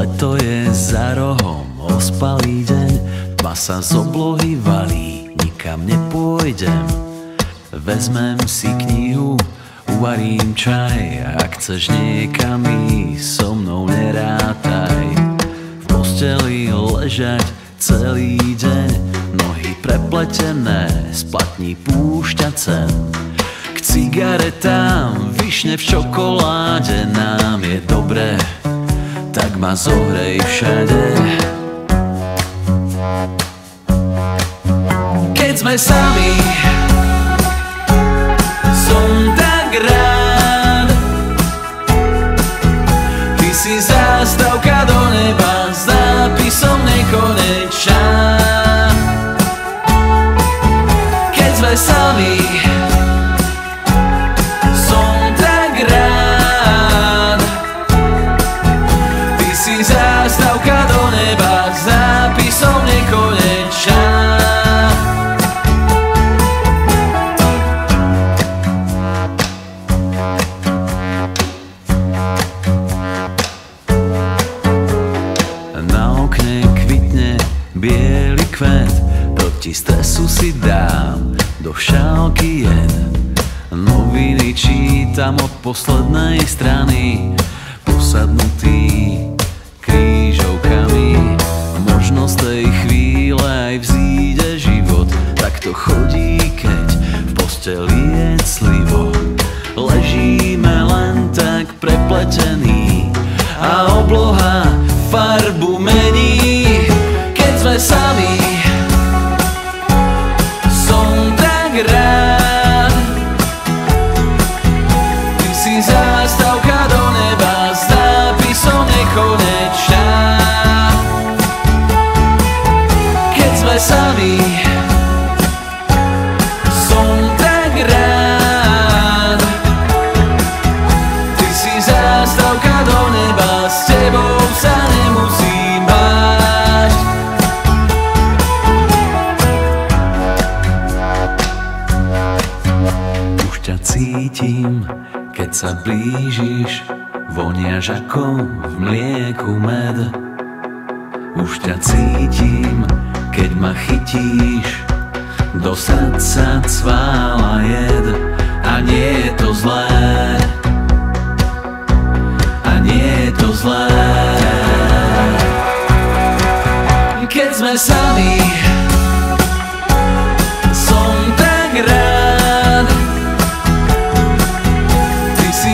Leto je za rohom, ospalý deň, tma sa z oblohy valí, nikam nepôjdem. Vezmem si knihu, uvarím čaj, ak chceš niekam ísť, so mnou nerátaj. V posteli ležať celý deň, nohy prepletené, z platní púšťať sem. K cigaretám, višne v čokoláde, nám je dobre, tak ma zohrej všade. Keď sme sami, som tak rád. Ty si zástavka do neba s nápisom nekonečná. Keď sme sami, som tak rád. Ty si zástavka do neba s nápisom nekonečná. Bielý kvet, proti stresu si dám do šálky jed. Noviny čítam od poslednej strany, posadnutý krížovkami. Možno z tej chvíle aj vzíde život, tak to chodí, keď v posteli je clivo. Ležíme len tak prepletení a obloha farbu mení. Sme sami, som tak rád. Ty si zástavka do neba s nápisom nekonečná. Keď sme sami, som tak rád. Ty si zástavka do neba, s tebou sa nemusím báť. Cítim, keď sa blížiš, voniaš ako v mlieku med. Už ťa cítim, keď ma chytíš, do srdca cvála jed. A nie je to zlé, a nie je to zlé. Keď sme sami, som tak rád.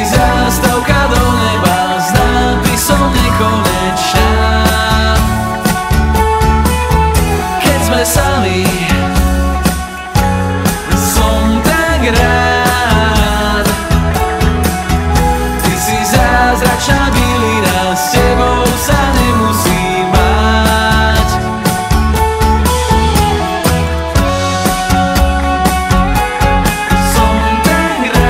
Zástavka do neba s nápisom nekonečná. Keď sme sami, som tak rád. Ty si zázračná bylina, s tebou sa nemusím báť. Som tak rád.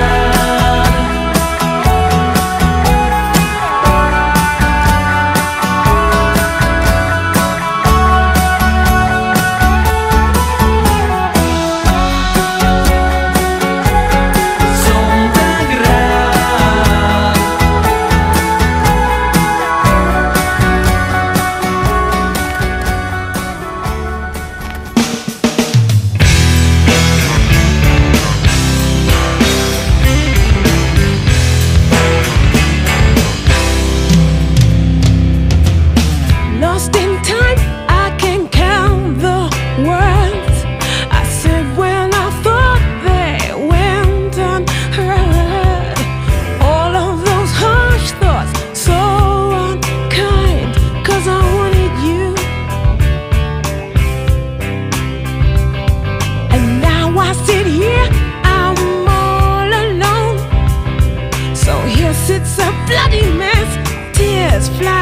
It's a bloody mess, tears fly.